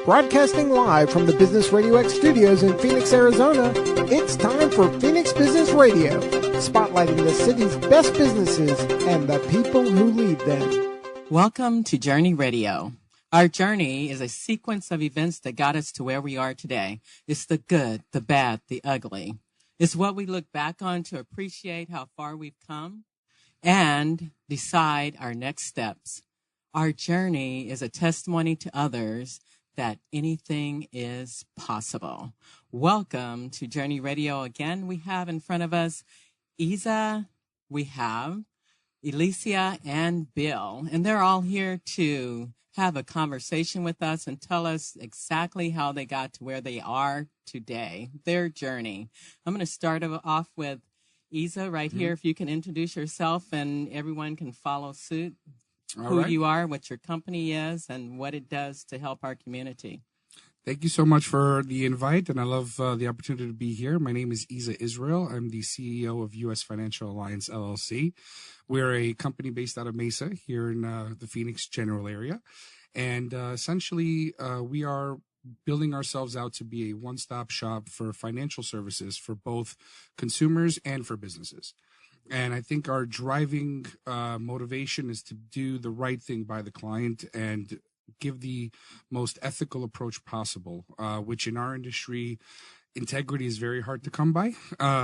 Broadcasting live from the Business Radio X studios in Phoenix, Arizona, it's time for Phoenix Business Radio, spotlighting the city's best businesses and the people who lead them. Welcome to Journey Radio. Our journey is a sequence of events that got us to where we are today. It's the good, the bad, the ugly. It's what we look back on to appreciate how far we've come and decide our next steps. Our journey is a testimony to others that anything is possible. Welcome to Journey Radio again. We have in front of us Isa, we have Elicia and Bill, and they're all here to have a conversation with us and tell us exactly how they got to where they are today, their journey. I'm going to start off with Isa right here. If you can introduce yourself and everyone can follow suit. Who you are, what your company is, and what it does to help our community. Thank you so much for the invite, and I love the opportunity to be here. My name is Isa Israel. I'm the CEO of U.S. Financial Alliance, LLC. We're a company based out of Mesa here in the Phoenix general area. And essentially, we are building ourselves out to be a one-stop shop for financial services for both consumers and for businesses. And I think our driving motivation is to do the right thing by the client and give the most ethical approach possible, which in our industry, integrity is very hard to come by,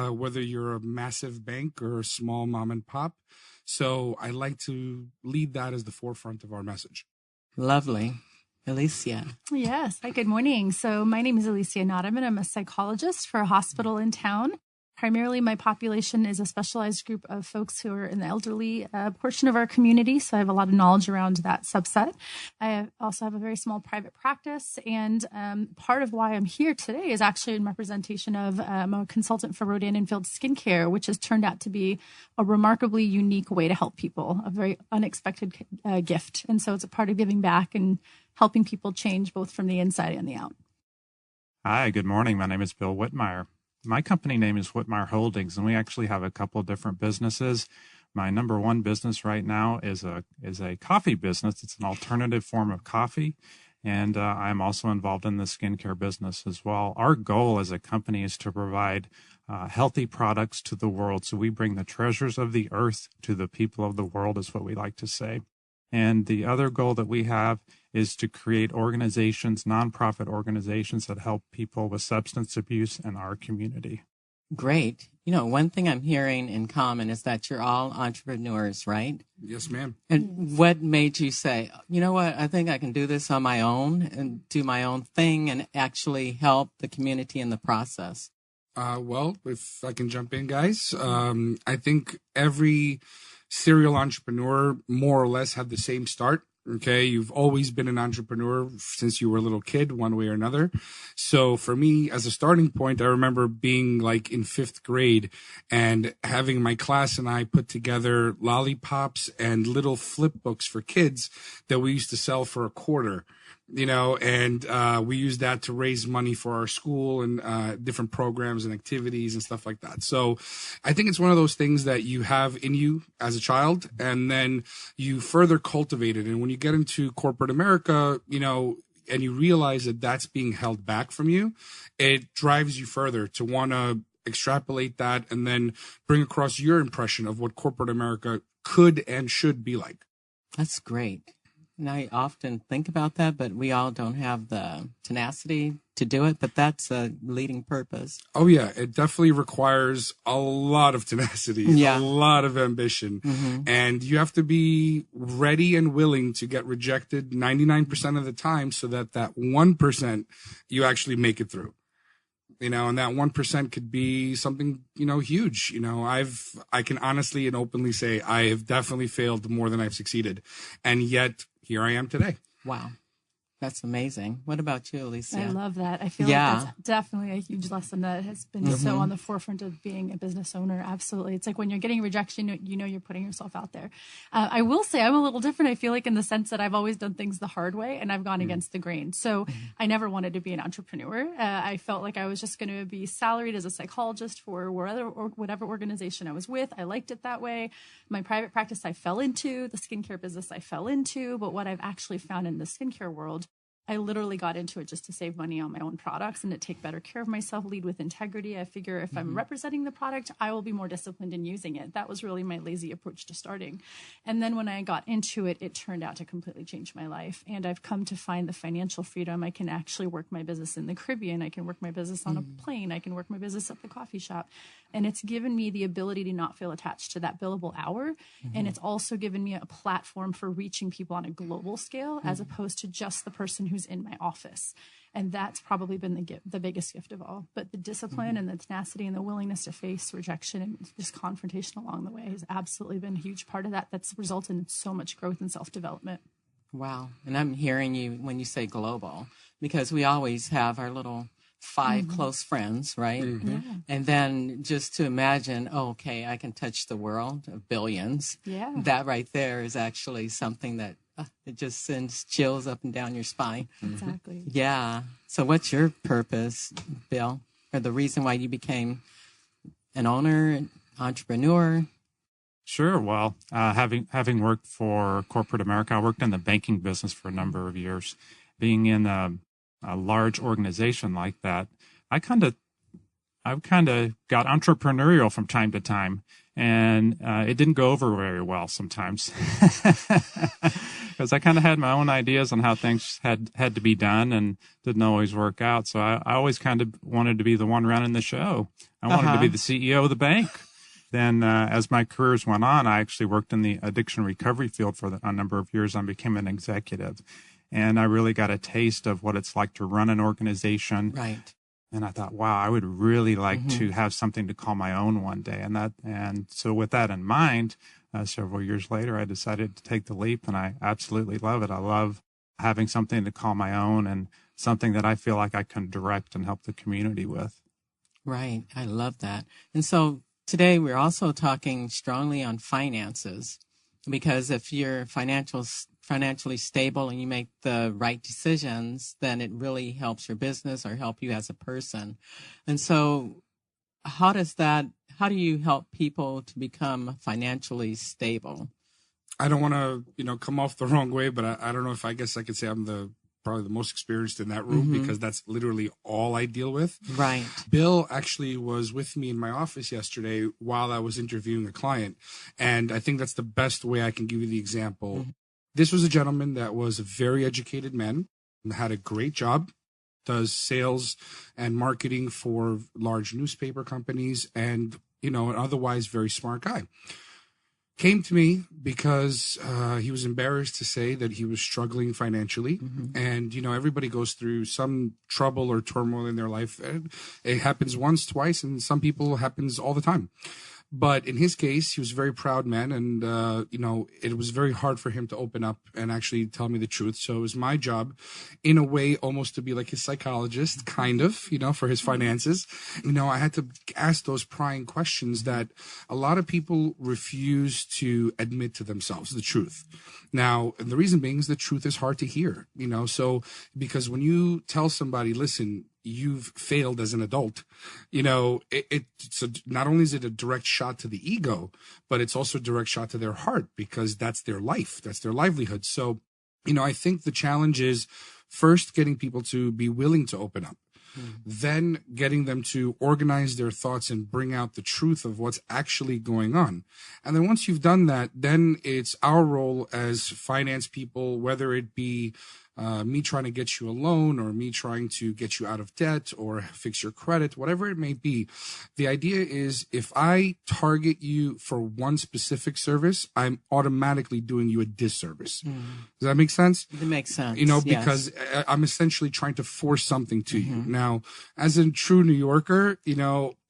whether you're a massive bank or a small mom and pop. So I like to lead that as the forefront of our message. Lovely. Elicia. Yes. Hi, good morning. So my name is Elicia Nademin. I'm a psychologist for a hospital in town. Primarily, my population is a specialized group of folks who are in the elderly portion of our community, so I have a lot of knowledge around that subset. I also have a very small private practice, and part of why I'm here today is actually in representation of I'm a consultant for Rodan and Field Skincare, which has turned out to be a remarkably unique way to help people, a very unexpected gift. And so it's a part of giving back and helping people change both from the inside and the out. Hi, good morning. My name is Bill Whitmire. My company name is Whitmire Holdings, and we actually have a couple of different businesses. My number one business right now is a coffee business. It's an alternative form of coffee, and I'm also involved in the skincare business as well. Our goal as a company is to provide healthy products to the world, so we bring the treasures of the earth to the people of the world, is what we like to say. And the other goal that we have is to create organizations, nonprofit organizations that help people with substance abuse in our community. Great. You know, one thing I'm hearing in common is that you're all entrepreneurs, right? Yes, ma'am. And what made you say, you know what, I think I can do this on my own and do my own thing and actually help the community in the process? Well, if I can jump in, guys, I think every serial entrepreneur more or less had the same start. Okay. You've always been an entrepreneur since you were a little kid, one way or another. So for me, as a starting point, I remember being like in 5th grade and having my class and I put together lollipops and little flip books for kids that we used to sell for a quarter. You know, and we use that to raise money for our school and different programs and activities and stuff like that. So I think it's one of those things that you have in you as a child, and then you further cultivate it. And when you get into corporate America, you know, and you realize that that's being held back from you, it drives you further to want to extrapolate that and then bring across your impression of what corporate America could and should be like. That's great. And I often think about that, but we all don't have the tenacity to do it, but that's a leading purpose. Oh, yeah. It definitely requires a lot of tenacity, a lot of ambition. And you have to be ready and willing to get rejected 99% of the time so that 1% you actually make it through. You know, and that 1% could be something, you know, huge. You know, I can honestly and openly say I have definitely failed more than I've succeeded. And yet here I am today. Wow. That's amazing. What about you, Elicia? I love that. I feel like that's definitely a huge lesson that has been so on the forefront of being a business owner. Absolutely. It's like when you're getting rejection, you know you're putting yourself out there. I will say I'm a little different. I feel like in the sense that I've always done things the hard way and I've gone against the grain. So I never wanted to be an entrepreneur. I felt like I was just going to be salaried as a psychologist for whatever organization I was with. I liked it that way. My private practice I fell into, the skincare business I fell into, but what I've actually found in the skincare world I literally got into it just to save money on my own products and to take better care of myself, lead with integrity. I figure if I'm representing the product, I will be more disciplined in using it. That was really my lazy approach to starting. And then when I got into it, it turned out to completely change my life. And I've come to find the financial freedom. I can actually work my business in the Caribbean. I can work my business on a plane. I can work my business at the coffee shop. And it's given me the ability to not feel attached to that billable hour. And it's also given me a platform for reaching people on a global scale as opposed to just the person who's in my office. And that's probably been the biggest gift of all. But the discipline and the tenacity and the willingness to face rejection and just confrontation along the way has absolutely been a huge part of that. That's resulted in so much growth and self-development. Wow. And I'm hearing you when you say global, because we always have our little 5 close friends, right? Yeah. And then just to imagine, okay, I can touch the world of billions. Yeah. That right there is actually something that it just sends chills up and down your spine. Exactly. Yeah. So what's your purpose, Bill, or the reason why you became an owner, entrepreneur? Sure. Well, having worked for corporate America, I worked in the banking business for a number of years. Being in a large organization like that, I kind of got entrepreneurial from time to time, and it didn't go over very well sometimes because I kind of had my own ideas on how things had to be done and didn't always work out. So I always kind of wanted to be the one running the show. I wanted to be the CEO of the bank. Then as my careers went on, I actually worked in the addiction recovery field for a number of years. I became an executive. And I really got a taste of what it's like to run an organization. Right. And I thought, wow, I would really like to have something to call my own one day. And so with that in mind, several years later, I decided to take the leap, and I absolutely love it. I love having something to call my own and something that I feel like I can direct and help the community with. Right. I love that. And so today we're also talking strongly on finances, because if you're financially stable and you make the right decisions, then it really helps your business or help you as a person. And so how do you help people to become financially stable? I don't want to, come off the wrong way, but I don't know if I guess I could say I'm probably the most experienced in that room because that's literally all I deal with. Right. Bill actually was with me in my office yesterday while I was interviewing a client. And I think that's the best way I can give you the example. This was a gentleman that was a very educated man, had a great job, does sales and marketing for large newspaper companies, and, an otherwise very smart guy. Came to me because he was embarrassed to say that he was struggling financially. And, everybody goes through some trouble or turmoil in their life. It happens once, twice, and some people it happens all the time. But in his case, he was a very proud man, and, it was very hard for him to open up and actually tell me the truth. So it was my job, in a way, almost to be like his psychologist, kind of, for his finances. I had to ask those prying questions that a lot of people refuse to admit to themselves, the truth. Now, the reason being is the truth is hard to hear, so because when you tell somebody, listen, you've failed as an adult, so not only is it a direct shot to the ego, but it's also a direct shot to their heart, because that's their life, that's their livelihood. So, I think the challenge is first getting people to be willing to open up, then getting them to organize their thoughts and bring out the truth of what's actually going on. And then once you've done that, then it's our role as finance people, whether it be me trying to get you a loan or me trying to get you out of debt or fix your credit, whatever it may be. The idea is if I target you for one specific service, I'm automatically doing you a disservice. Does that make sense? It makes sense. Because I'm essentially trying to force something to you. Now, as a true New Yorker,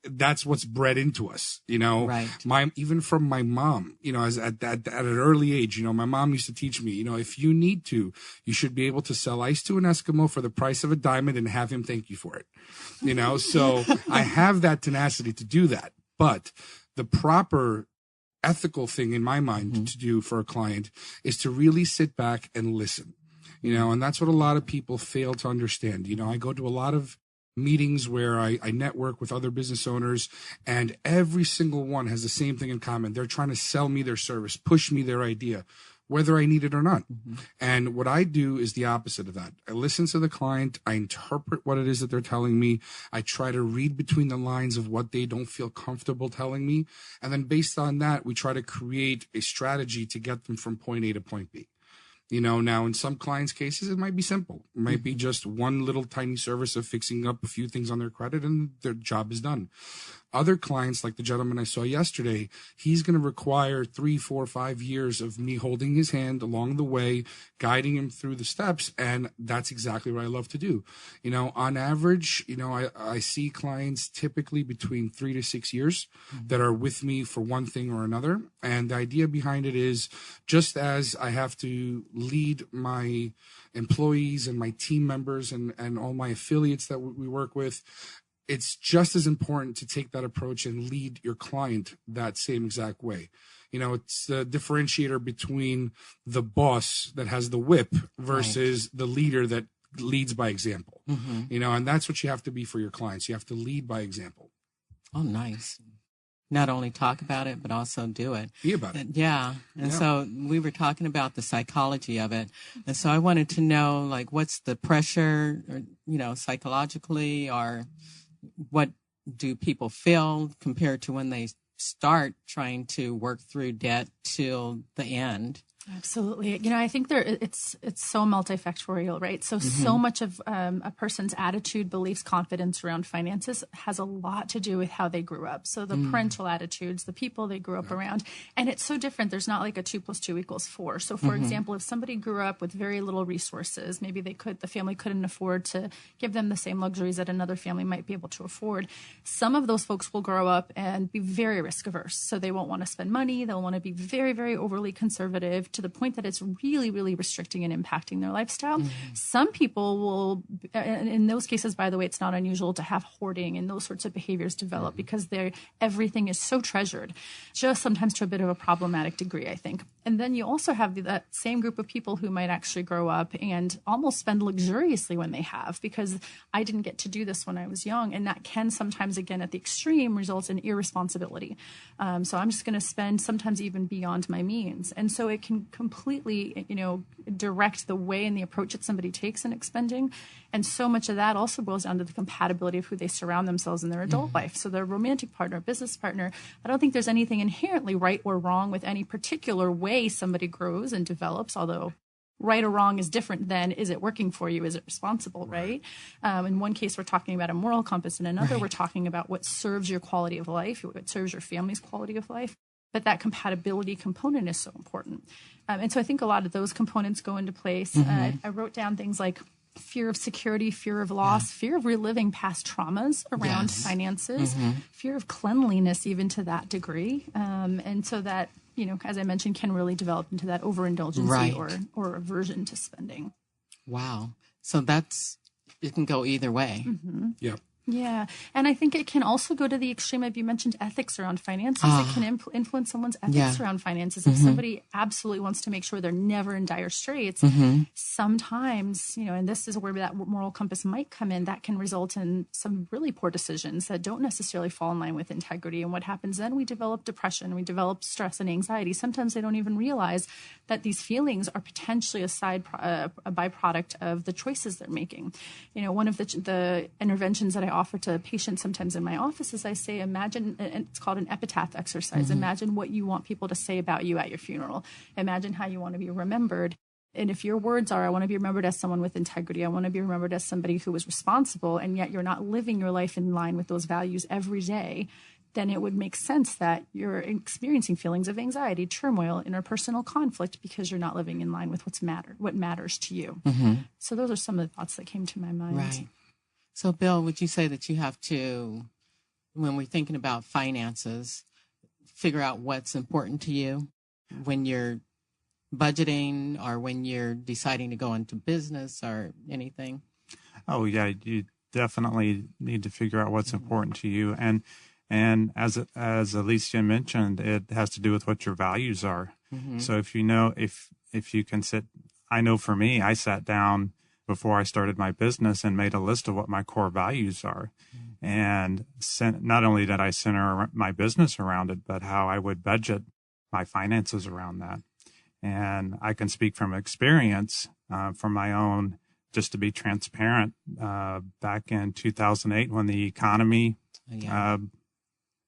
that's what's bred into us, Right. Even from my mom, as at an early age, my mom used to teach me, if you need to, you should be able to sell ice to an Eskimo for the price of a diamond and have him thank you for it. So I have that tenacity to do that. But the proper ethical thing in my mind to do for a client is to really sit back and listen, and that's what a lot of people fail to understand. I go to a lot of meetings where I network with other business owners, and every single one has the same thing in common. They're trying to sell me their service, push me their idea. whether I need it or not. And what I do is the opposite of that. I listen to the client. I interpret what it is that they're telling me. I try to read between the lines of what they don't feel comfortable telling me. And then based on that, we try to create a strategy to get them from point A to point B. Now in some clients' cases, it might be simple. It might be just one little tiny service of fixing up a few things on their credit and their job is done. Other clients, like the gentleman I saw yesterday, he's going to require 3, 4, 5 years of me holding his hand along the way, guiding him through the steps. And that's exactly what I love to do. On average, I see clients typically between 3 to 6 years that are with me for one thing or another. And the idea behind it is, just as I have to lead my employees and my team members and all my affiliates that we work with, it's just as important to take that approach and lead your client that same exact way. It's the differentiator between the boss that has the whip versus the leader that leads by example. And that's what you have to be for your clients. You have to lead by example. Oh, nice. Not only talk about it, but also do it. Be about it. Yeah. And so we were talking about the psychology of it. And so I wanted to know, like, what's the pressure, or, psychologically, or what do people feel compared to when they start trying to work through debt till the end? Absolutely. I think it's so multifactorial, right? So much of a person's attitude, beliefs, confidence around finances has a lot to do with how they grew up. So the parental attitudes, the people they grew up around, and it's so different. There's not like a 2 + 2 = 4. So for example, if somebody grew up with very little resources, maybe the family couldn't afford to give them the same luxuries that another family might be able to afford. Some of those folks will grow up and be very risk averse. So they won't want to spend money. They'll want to be very, very overly conservative, to the point that it's really, really restricting and impacting their lifestyle. Some people will, in those cases, by the way, it's not unusual to have hoarding and those sorts of behaviors develop because everything is so treasured, just sometimes to a bit of a problematic degree, I think. And then you also have that same group of people who might actually grow up and almost spend luxuriously when they have, because I didn't get to do this when I was young. And that can sometimes, again, at the extreme, result in irresponsibility. So I'm just going to spend sometimes even beyond my means. And so it can completely, direct the way and the approach that somebody takes in expending. And so much of that also boils down to the compatibility of who they surround themselves in their adult life. So their romantic partner, business partner, I don't think there's anything inherently right or wrong with any particular way somebody grows and develops, although right or wrong is different than, is it working for you? Is it responsible, right? In one case, we're talking about a moral compass. In another, we're talking about what serves your quality of life, what serves your family's quality of life. But that compatibility component is so important. And so I think a lot of those components go into place. I wrote down things like fear of security, fear of loss, fear of reliving past traumas around finances, fear of cleanliness, even to that degree. And so that, as I mentioned, can really develop into that overindulgence or aversion to spending. Wow. So it can go either way. Yeah. Yeah. And I think it can also go to the extreme of, you mentioned ethics around finances. It can influence someone's ethics around finances. If somebody absolutely wants to make sure they're never in dire straits, sometimes, and this is where that moral compass might come in, that can result in some really poor decisions that don't necessarily fall in line with integrity. And what happens then, we develop depression, we develop stress and anxiety. Sometimes they don't even realize that these feelings are potentially a byproduct of the choices they're making. One of the interventions that I offer to patients sometimes in my office is I say, imagine, and it's called an epitaph exercise. Imagine what you want people to say about you at your funeral. Imagine how you want to be remembered. And if your words are, I want to be remembered as someone with integrity, I want to be remembered as somebody who was responsible, and yet you're not living your life in line with those values every day, then it would make sense that you're experiencing feelings of anxiety, turmoil, interpersonal conflict, because you're not living in line with what matters to you. So those are some of the thoughts that came to my mind. Right. So, Bill, would you say that you have to, when we're thinking about finances, figure out what's important to you when you're budgeting or when you're deciding to go into business or anything? Oh, yeah, you definitely need to figure out what's important to you. And as Elicia mentioned, it has to do with what your values are. So if you can I know for me, I sat down before I started my business and made a list of what my core values are. And not only did I center my business around it, but how I would budget my finances around that. And I can speak from experience, from my own, just to be transparent, back in 2008 when the economy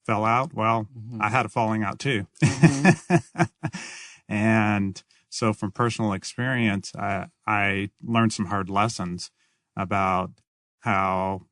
fell out. Well, I had a falling out too. And so from personal experience, I learned some hard lessons about how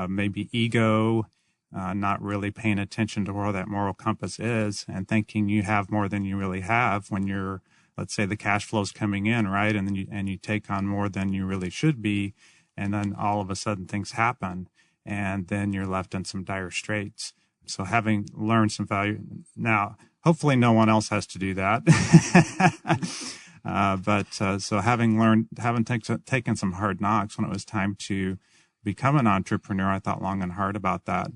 maybe ego, not really paying attention to where that moral compass is and thinking you have more than you really have when you're, let's say the cash flow's coming in, right? And then you take on more than you really should be. And then all of a sudden things happen and then you're left in some dire straits. So having learned some value now, hopefully no one else has to do that. So having taken some hard knocks when it was time to become an entrepreneur, I thought long and hard about that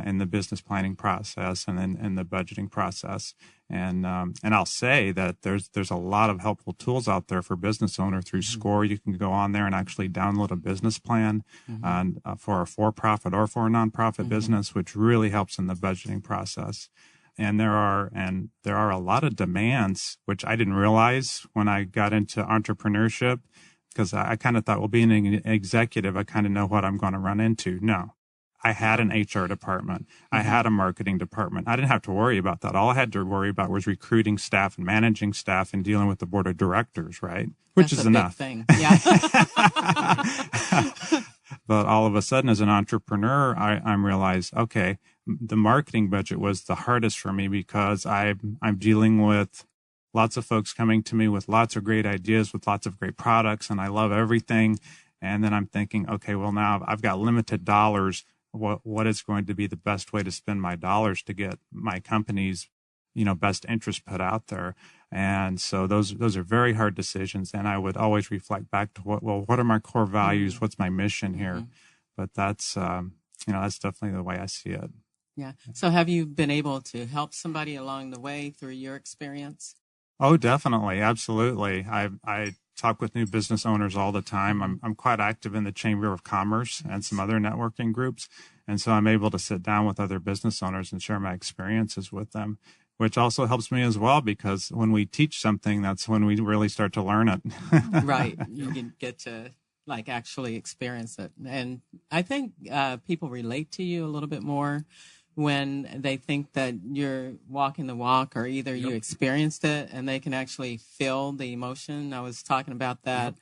in the business planning process and in the budgeting process. And I'll say that there's a lot of helpful tools out there for business owner through SCORE. You can go on there and actually download a business plan for a for-profit or for a nonprofit business, which really helps in the budgeting process. And there are a lot of demands, which I didn't realize when I got into entrepreneurship, because I kind of thought, well, being an executive, I kind of know what I'm going to run into. No, I had an HR department. I had a marketing department. I didn't have to worry about that. All I had to worry about was recruiting staff and managing staff and dealing with the board of directors, right? Which is enough. Big thing. Yeah. But all of a sudden, as an entrepreneur, I'm realized, okay, the marketing budget was the hardest for me because I'm dealing with lots of folks coming to me with lots of great ideas, with lots of great products, and I love everything. And then I'm thinking, okay, well, now I've got limited dollars. What is going to be the best way to spend my dollars to get my company's, best interest put out there? And so those are very hard decisions. And I would always reflect back to what are my core values? What's my mission here? But that's definitely the way I see it. Yeah. So have you been able to help somebody along the way through your experience? Oh, definitely. Absolutely. I talk with new business owners all the time. I'm quite active in the Chamber of Commerce and some other networking groups. And so I'm able to sit down with other business owners and share my experiences with them, which also helps me as well, because when we teach something, that's when we really start to learn it. Right. You can get to actually experience it. And I think people relate to you a little bit more when they think that you're walking the walk, or either you experienced it and they can actually feel the emotion. I was talking about that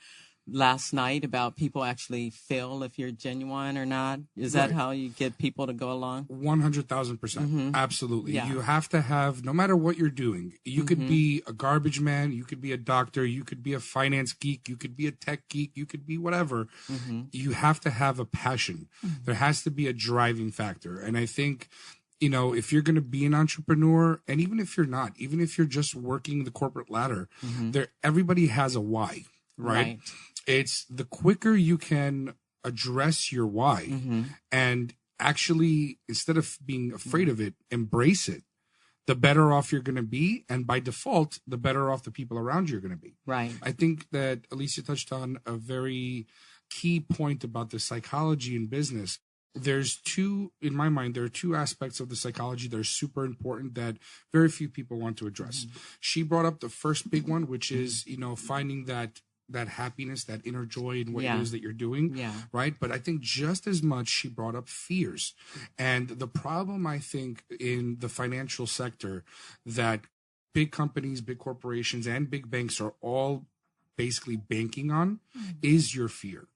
last night, about people actually feel if you're genuine or not. Is that how you get people to go along? 100,000%. Absolutely. Yeah. You have to have, no matter what you're doing, you could be a garbage man, you could be a doctor, you could be a finance geek, you could be a tech geek, you could be whatever. You have to have a passion. There has to be a driving factor. And I think, if you're going to be an entrepreneur, and even if you're not, even if you're just working the corporate ladder, everybody has a why, right? It's the quicker you can address your why and actually, instead of being afraid of it, embrace it, the better off you're going to be. And by default, the better off the people around you are going to be. Right. I think that Elicia touched on a very key point about the psychology in business. In my mind, there are two aspects of the psychology that are super important that very few people want to address. She brought up the first big one, which is, finding that happiness, that inner joy in what it is that you're doing, right? But I think just as much she brought up fears. And the problem, I think, in the financial sector, that big companies, big corporations, and big banks are all basically banking on is your fear.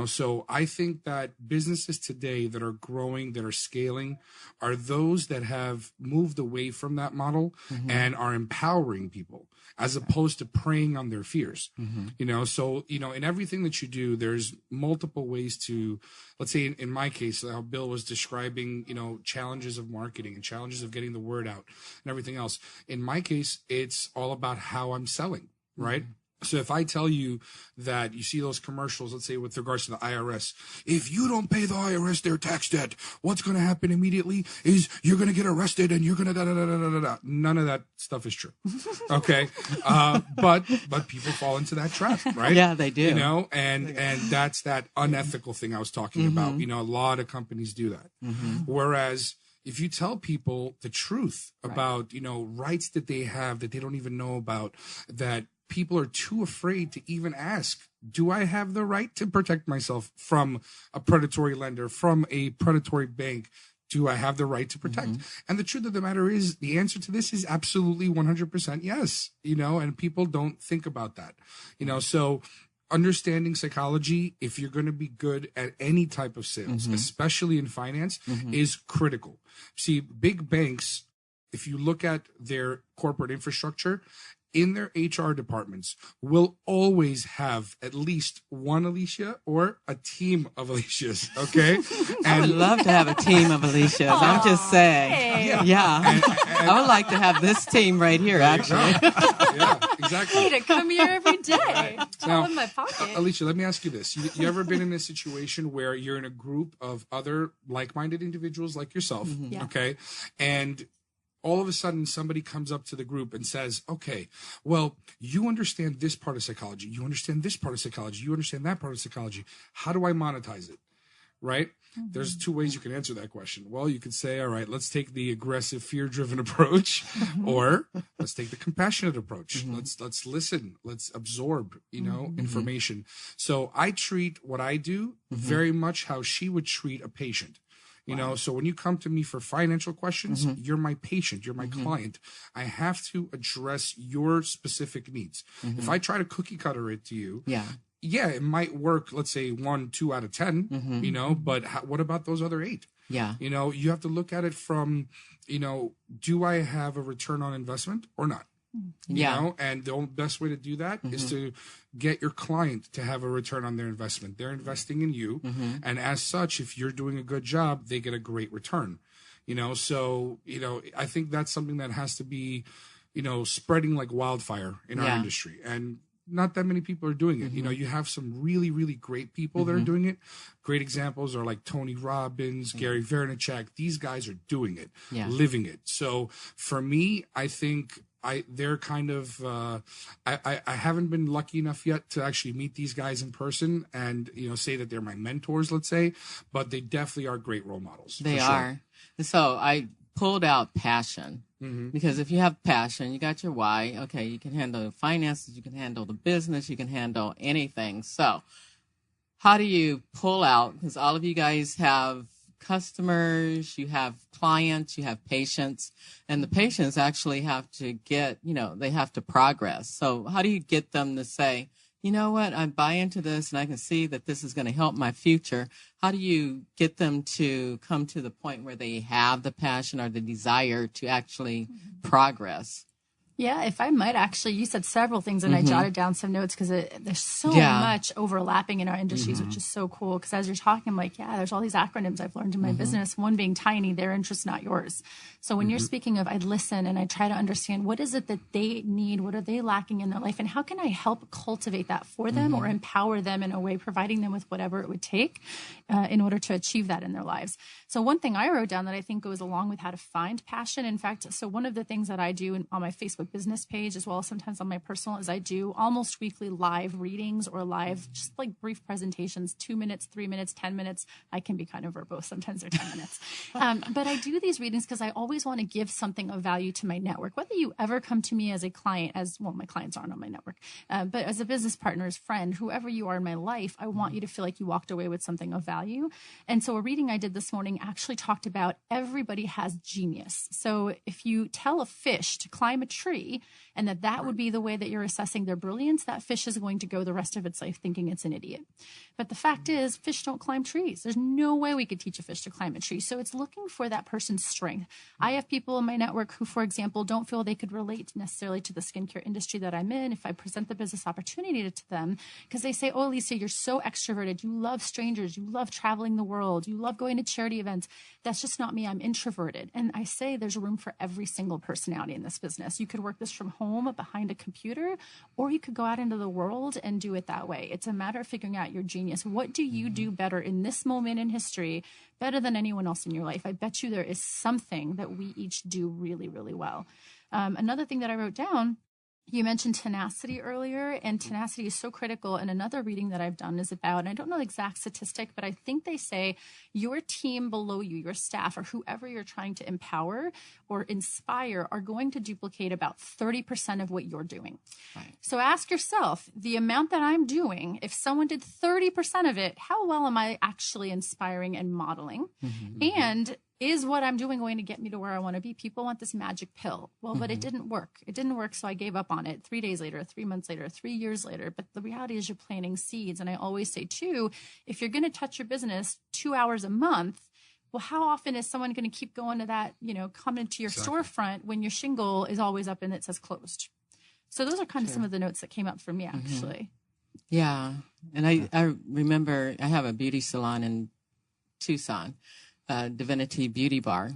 So I think that businesses today that are growing, that are scaling, are those that have moved away from that model and are empowering people, as opposed to preying on their fears. So in everything that you do, there's multiple ways to, let's say in my case, how Bill was describing, challenges of marketing and challenges of getting the word out and everything else. In my case, it's all about how I'm selling, right? So if I tell you that you see those commercials, let's say with regards to the IRS, if you don't pay the IRS their tax debt, what's going to happen immediately is you're going to get arrested and you're going to da-da-da-da-da-da. None of that stuff is true. Okay. But people fall into that trap, right? Yeah, they do. And that's that unethical thing I was talking about. A lot of companies do that. Whereas, if you tell people the truth about, rights that they have that they don't even know about, that people are too afraid to even ask, do I have the right to protect myself from a predatory lender, from a predatory bank? Do I have the right to protect? And the truth of the matter is, the answer to this is absolutely 100% yes, and people don't think about that, so understanding psychology, if you're going to be good at any type of sales, especially in finance, is critical. See, big banks, if you look at their corporate infrastructure, in their HR departments will always have at least one Elicia or a team of Elicias, okay? I would love to have a team of Elicias. I'm just saying. Hey. Yeah. And I would like to have this team right here, actually. Yeah, exactly. Hey, to come here every day. It's Now, all in my pocket. Alicia, let me ask you this. You ever been in a situation where you're in a group of other like-minded individuals like yourself, Yeah. okay? And all of a sudden somebody comes up to the group and says, okay, well, you understand this part of psychology. You understand this part of psychology. You understand that part of psychology. How do I monetize it? Right? There's two ways you can answer that question. Well, you could say, all right, let's take the aggressive, fear-driven approach, or let's take the compassionate approach. Let's listen. Let's absorb, information. So I treat what I do very much how she would treat a patient. So when you come to me for financial questions, you're my patient, you're my client. I have to address your specific needs. If I try to cookie cutter it to you, yeah, it might work, let's say 1, 2 out of 10, but what about those other 8? Yeah. You have to look at it from, do I have a return on investment or not? And the best way to do that is to get your client to have a return on their investment. They're investing in you. And as such, if you're doing a good job, they get a great return. So, I think that's something that has to be, spreading like wildfire in our industry. And not that many people are doing it. You have some really, really great people that are doing it. Great examples are like Tony Robbins, Gary Vaynerchuk. These guys are doing it, living it. So for me, I think they're kind of, I haven't been lucky enough yet to actually meet these guys in person and, say that they're my mentors, let's say, but they definitely are great role models. They are. So I pulled out passion because if you have passion, you got your why. Okay. You can handle the finances, you can handle the business, you can handle anything. So how do you pull out, because all of you guys have customers, you have clients, you have patients, and the patients actually have to get, they have to progress. So how do you get them to say, you know what, I buy into this and I can see that this is going to help my future? How do you get them to come to the point where they have the passion or the desire to actually progress? Yeah, if I might actually, you said several things and I jotted down some notes because there's so much overlapping in our industries, which is so cool. Because as you're talking, I'm like, there's all these acronyms I've learned in my business, one being tiny, their interest, not yours. So when you're speaking of, I listen and I try to understand what is it that they need, what are they lacking in their life, and how can I help cultivate that for them or empower them in a way, providing them with whatever it would take in order to achieve that in their lives. So one thing I wrote down that I think goes along with how to find passion. In fact, so one of the things that I do on my Facebook business page, as well as sometimes on my personal, is I do almost weekly live readings or live, just like brief presentations, 2 minutes, 3 minutes, 10 minutes. I can be kind of verbose. Sometimes they're 10 minutes. But I do these readings because I always want to give something of value to my network. Whether you ever come to me as a client, my clients aren't on my network, but as a business partner, as friend, whoever you are in my life, I want you to feel like you walked away with something of value. And so a reading I did this morning actually talked about everybody has genius. So if you tell a fish to climb a tree, and that would be the way that you're assessing their brilliance, that fish is going to go the rest of its life thinking it's an idiot. But the fact is, fish don't climb trees. There's no way we could teach a fish to climb a tree. So it's looking for that person's strength. I have people in my network who, for example, don't feel they could relate necessarily to the skincare industry that I'm in if I present the business opportunity to them, because they say, oh, Elicia, you're so extroverted. You love strangers. You love traveling the world. You love going to charity events. That's just not me. I'm introverted. And I say there's room for every single personality in this business. You could work this from home behind a computer, or you could go out into the world and do it that way. It's a matter of figuring out your genius. What do you do better in this moment in history, better than anyone else in your life? I bet you there is something that we each do really, really well. Another thing that I wrote down You mentioned tenacity earlier, and tenacity is so critical. And another reading that I've done is about, and I don't know the exact statistic, but I think they say your team below you, your staff, or whoever you're trying to empower or inspire are going to duplicate about 30% of what you're doing. Right. So ask yourself, the amount that I'm doing, if someone did 30% of it, how well am I actually inspiring and modeling? And is what I'm doing going to get me to where I want to be? People want this magic pill. Well, but it didn't work. It didn't work, so I gave up on it 3 days later, 3 months later, 3 years later. But the reality is you're planting seeds. And I always say, too, if you're going to touch your business 2 hours a month, well, how often is someone going to keep going to that, come into your storefront when your shingle is always up and it says closed? So those are kind of some of the notes that came up for me, actually. Yeah. And I remember I have a beauty salon in Tucson. Divinity Beauty Bar,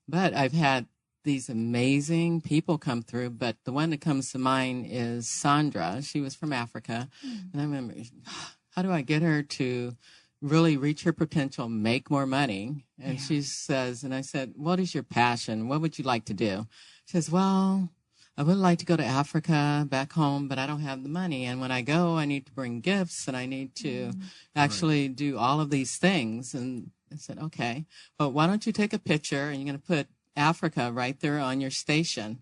but I've had these amazing people come through, but the one that comes to mind is Sandra. She was from Africa, and I remember, how do I get her to really reach her potential, make more money? And she says, and I said, what is your passion? What would you like to do? She says, well, I would like to go to Africa back home, but I don't have the money. And when I go, I need to bring gifts, and I need to actually do all of these things. And I said, okay, but why don't you take a picture and you're going to put Africa right there on your station?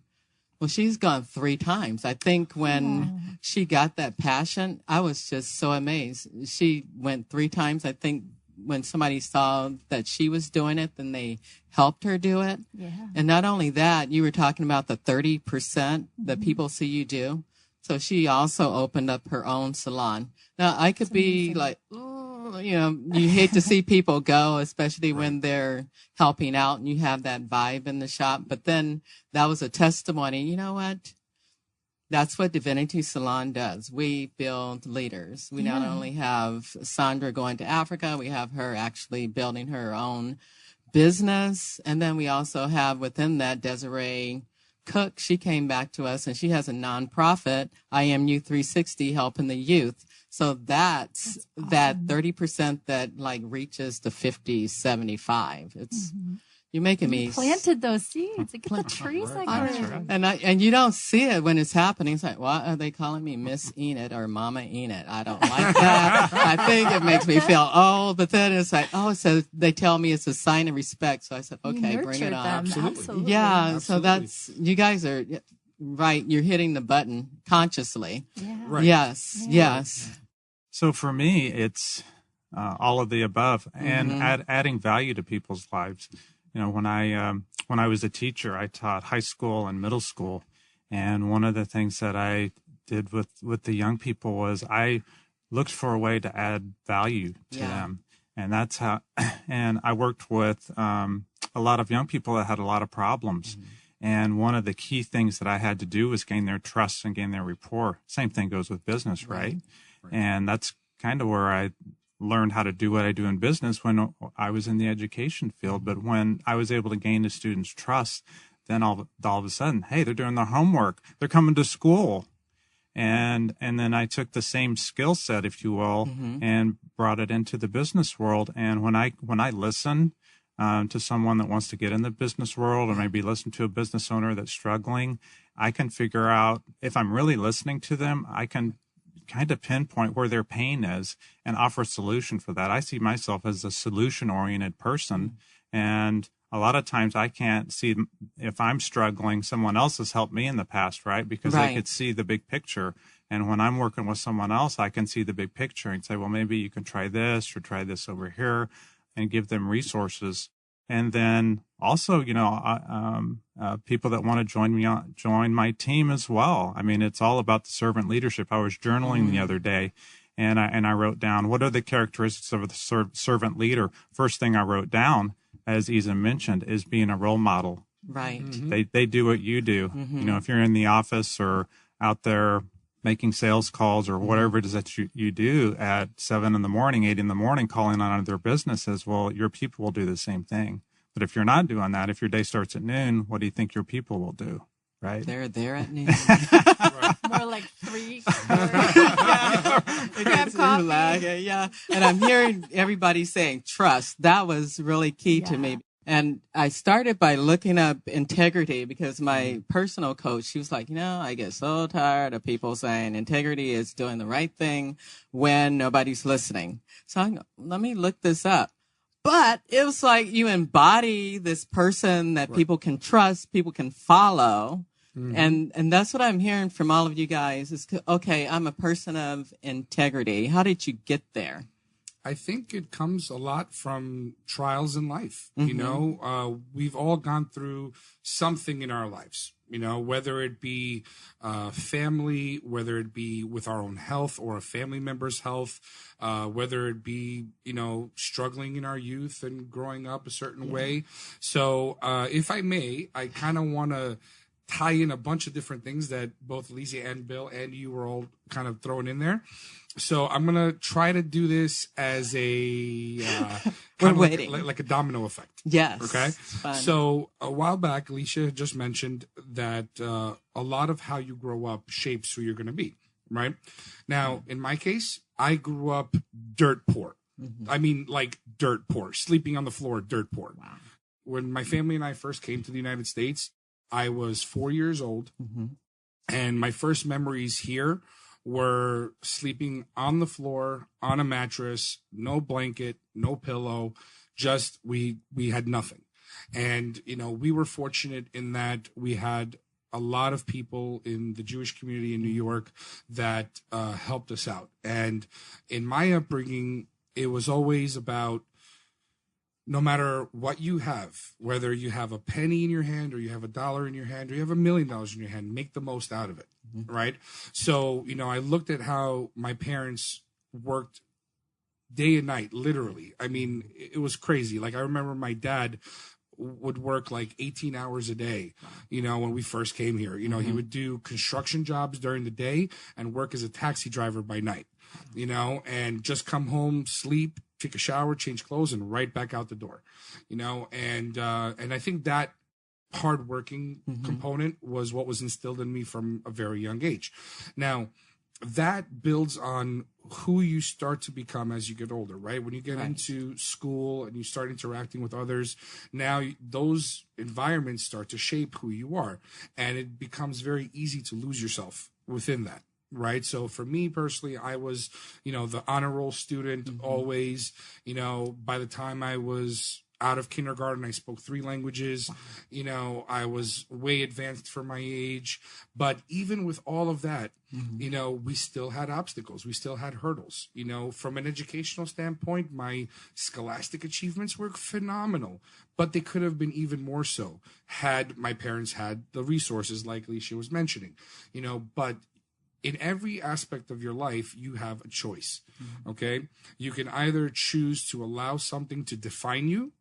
Well, she's gone 3 times. I think when she got that passion, I was just so amazed. She went 3 times. I think when somebody saw that she was doing it, then they helped her do it. Yeah. And not only that, you were talking about the 30% that people see you do. So she also opened up her own salon. Now, I could be like, you hate to see people go, especially when they're helping out and you have that vibe in the shop. But then that was a testimony. You know what? That's what Divinity Salon does. We build leaders. We not only have Sandra going to Africa, we have her actually building her own business. And then we also have within that Desiree Cook. She came back to us and she has a nonprofit, IMU 360, helping the youth. So that's awesome. That 30% that like reaches the 50, 75. It's you're making me planted those seeds. Get the trees that grow. And you don't see it when it's happening. It's like, why are they calling me Miss Enid or Mama Enid? I don't like that. I think it makes me feel old. But then it's like, so they tell me it's a sign of respect. So I said, okay, bring it on. Absolutely. Yeah. So that's you guys are right. You're hitting the button consciously. Yeah. Right. Yes. Yeah. Yes. So for me, it's all of the above and adding value to people's lives. When I was a teacher, I taught high school and middle school. And one of the things that I did with the young people was I looked for a way to add value to them. And that's how, and I worked with a lot of young people that had a lot of problems. And one of the key things that I had to do was gain their trust and gain their rapport. Same thing goes with business, right? And that's kind of where I learned how to do what I do in business when I was in the education field. But when I was able to gain the students' trust, then all of a sudden, hey, they're doing their homework. They're coming to school. And then I took the same skill set, if you will, and brought it into the business world. And when I listen to someone that wants to get in the business world, or maybe listen to a business owner that's struggling, I can figure out if I'm really listening to them, I can kind of pinpoint where their pain is and offer a solution for that. I see myself as a solution-oriented person, and a lot of times I can't see if I'm struggling, someone else has helped me in the past, right? Because they could see the big picture. And when I'm working with someone else, I can see the big picture and say, well, maybe you can try this or try this over here, and give them resources. And then also, people that want to join my team as well. I mean, it's all about the servant leadership. I was journaling the other day, and I wrote down, what are the characteristics of the servant leader? First thing I wrote down, as Isa mentioned, is being a role model. Right. They do what you do. If you're in the office or out there making sales calls or whatever it is that you do at 7 a.m, 8 a.m, calling on other businesses, well, your people will do the same thing. But if you're not doing that, if your day starts at noon, what do you think your people will do? Right? They're there at noon. More like 3. Grab coffee. Yeah. And I'm hearing everybody saying trust. That was really key to me. And I started by looking up integrity because my personal coach, she was like, I get so tired of people saying integrity is doing the right thing when nobody's listening. So let me look this up. But it was like you embody this person that people can trust, people can follow. And that's what I'm hearing from all of you guys is, okay, I'm a person of integrity. How did you get there? I think it comes a lot from trials in life. We've all gone through something in our lives, whether it be family, whether it be with our own health or a family member's health, whether it be, struggling in our youth and growing up a certain way. So if I may, I kind of want to tie in a bunch of different things that both Elicia and Bill and you were all kind of throwing in there. So I'm going to try to do this as a kind of like a domino effect. Yes. Okay. So a while back, Elicia had just mentioned that a lot of how you grow up shapes who you're going to be, right? Now, in my case, I grew up dirt poor. I mean, like dirt poor, sleeping on the floor, dirt poor. Wow. When my family and I first came to the United States, I was 4 years old. And my first memories here were sleeping on the floor, on a mattress, no blanket, no pillow, just we had nothing. And, we were fortunate in that we had a lot of people in the Jewish community in New York that helped us out. And in my upbringing, it was always about, no matter what you have, whether you have a penny in your hand or you have $1 in your hand or you have $1 million in your hand, make the most out of it, right? So, I looked at how my parents worked day and night, literally. I mean, it was crazy. Like, I remember my dad would work like 18 hours a day, when we first came here. He would do construction jobs during the day and work as a taxi driver by night, and just come home, sleep, take a shower, change clothes, and right back out the door, and I think that hardworking component was what was instilled in me from a very young age. Now, that builds on who you start to become as you get older, right? When you get into school and you start interacting with others, now those environments start to shape who you are, and it becomes very easy to lose yourself within that. Right. So for me personally, I was, the honor roll student always. By the time I was out of kindergarten, I spoke 3 languages. I was way advanced for my age. But even with all of that, we still had obstacles. We still had hurdles. From an educational standpoint, my scholastic achievements were phenomenal, but they could have been even more so had my parents had the resources like Elicia was mentioning, but in every aspect of your life, you have a choice, okay? You can either choose to allow something to define you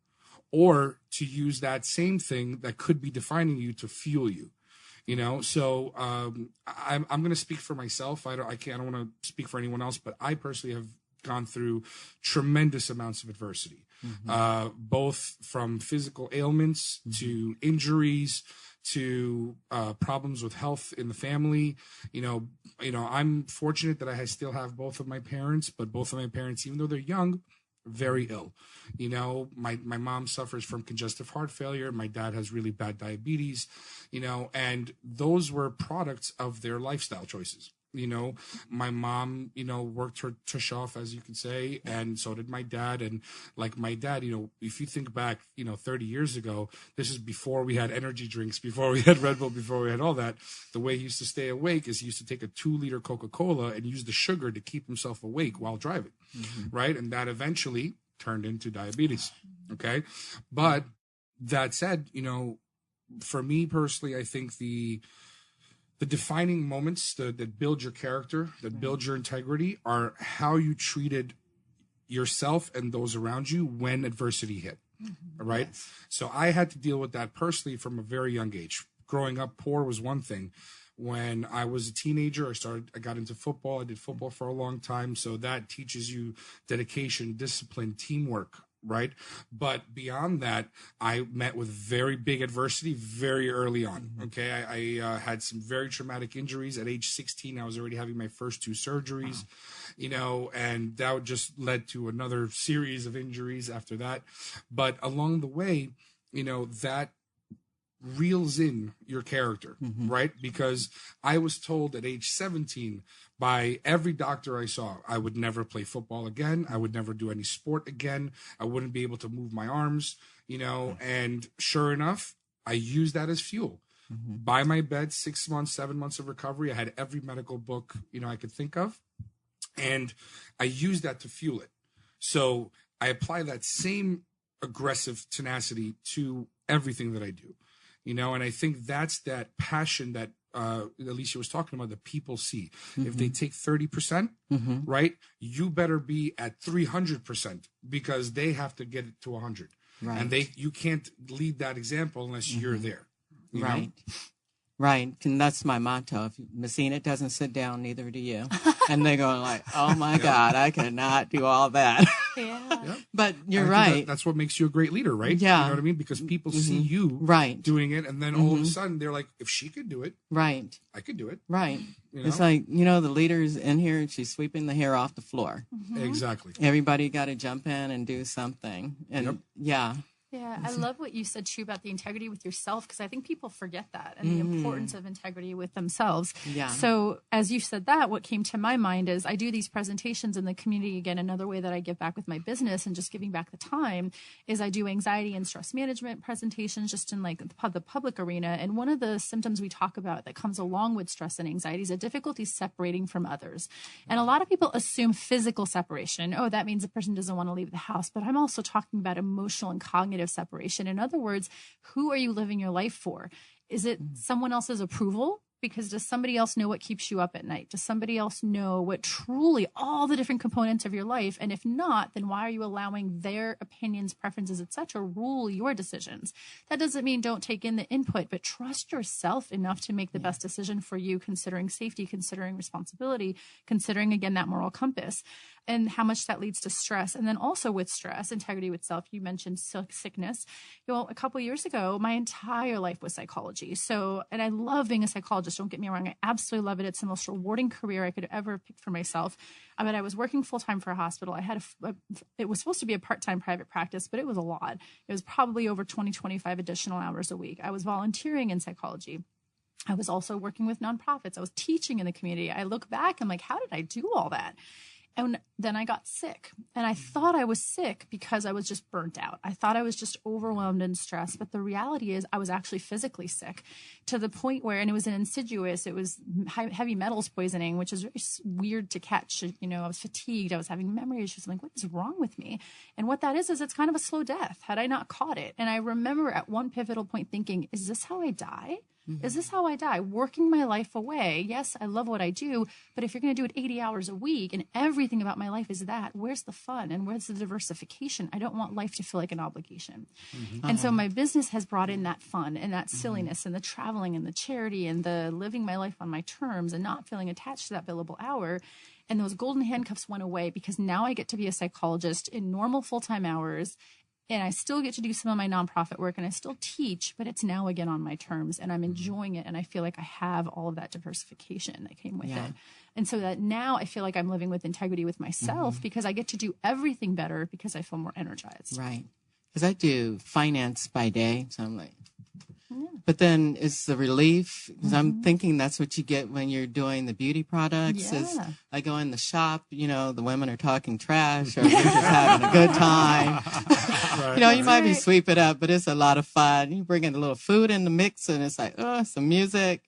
or to use that same thing that could be defining you to fuel you, So I'm going to speak for myself. I don't want to speak for anyone else, but I personally have gone through tremendous amounts of adversity, both from physical ailments to injuries, to problems with health in the family. I'm fortunate that I still have both of my parents, but both of my parents, even though they're young, very ill. My mom suffers from congestive heart failure. My dad has really bad diabetes, and those were products of their lifestyle choices. My mom, worked her tush off, as you can say, and so did my dad. And like my dad, if you think back, 30 years ago, this is before we had energy drinks, before we had Red Bull, before we had all that. The way he used to stay awake is he used to take a 2-liter Coca-Cola and use the sugar to keep himself awake while driving, right? And that eventually turned into diabetes, okay? But that said, for me personally, I think the defining moments that build your character, that build your integrity, are how you treated yourself and those around you when adversity hit, right? Yes. So I had to deal with that personally from a very young age. Growing up poor was one thing. When I was a teenager, I got into football. I did football for a long time. So that teaches you dedication, discipline, teamwork, right? But beyond that, I met with very big adversity very early on. Okay. I had some very traumatic injuries at age 16. I was already having my first 2 surgeries, and that just led to another series of injuries after that. But along the way, that reels in your character, right? Because I was told at age 17 by every doctor I saw, I would never play football again. I would never do any sport again. I wouldn't be able to move my arms, and sure enough, I used that as fuel. By my bed, 6 months, 7 months of recovery. I had every medical book, I could think of. And I used that to fuel it. So I apply that same aggressive tenacity to everything that I do. And I think that's that passion that Elicia was talking about that people see. If they take 30%, right, you better be at 300% because they have to get it to 100. Right. And you can't lead that example unless you're there. You know? Right. And that's my motto. If Messina doesn't sit down, neither do you. And they're going like, oh my God, I cannot do all that. Yeah. But you're right. That's what makes you a great leader, right? Yeah. You know what I mean? Because people see you doing it, and then all of a sudden they're like, if she could do it, right, I could do it. Right. It's like, the leader's in here and she's sweeping the hair off the floor. Exactly. Everybody got to jump in and do something. And Yeah, I love what you said, too, about the integrity with yourself, because I think people forget that and the importance of integrity with themselves. Yeah. So as you said that, what came to my mind is I do these presentations in the community. Again, another way that I give back with my business and just giving back the time is I do anxiety and stress management presentations just in like the public arena. And one of the symptoms we talk about that comes along with stress and anxiety is a difficulty separating from others. And a lot of people assume physical separation. Oh, that means a person doesn't want to leave the house. But I'm also talking about emotional and cognitive separation. In other words, who are you living your life for? Is it someone else's approval? Because does somebody else know what keeps you up at night? Does somebody else know what truly all the different components of your life? And if not, then why are you allowing their opinions, preferences, etc., rule your decisions? That doesn't mean don't take in the input, but trust yourself enough to make the best decision for you, considering safety, considering responsibility, considering, again, that moral compass, and how much that leads to stress. And then also with stress, integrity with self, you mentioned sickness. A couple of years ago, my entire life was psychology. And I love being a psychologist. Don't get me wrong. I absolutely love it. It's the most rewarding career I could ever pick for myself. But I was working full-time for a hospital. I had it was supposed to be a part-time private practice, but it was a lot. It was probably over 20, 25 additional hours a week. I was volunteering in psychology. I was also working with nonprofits. I was teaching in the community. I look back, I'm like, how did I do all that? And then I got sick, and I thought I was sick because I was just burnt out. I thought I was just overwhelmed and stressed. But the reality is I was actually physically sick to the point where, and it was an insidious, it was heavy metals poisoning, which is very weird to catch. I was fatigued. I was having memory issues. I'm like, what is wrong with me? And what that is it's kind of a slow death had I not caught it. And I remember at one pivotal point thinking, is this how I die? Is this how I die? Working my life away. Yes, I love what I do, but if you're going to do it 80 hours a week and everything about my life is that, where's the fun and where's the diversification? I don't want life to feel like an obligation. And so my business has brought in that fun and that silliness and the traveling and the charity and the living my life on my terms and not feeling attached to that billable hour. And those golden handcuffs went away because now I get to be a psychologist in normal full-time hours. And I still get to do some of my nonprofit work and I still teach, but it's now again on my terms and I'm enjoying it. And I feel like I have all of that diversification that came with it. And so that now I feel like I'm living with integrity with myself because I get to do everything better because I feel more energized. Right. Because I do finance by day. So I'm like, but then it's the relief because I'm thinking that's what you get when you're doing the beauty products. Is I go in the shop, the women are talking trash or they're just having a good time. You might be sweeping up, but it's a lot of fun. You bring in a little food in the mix and it's like, some music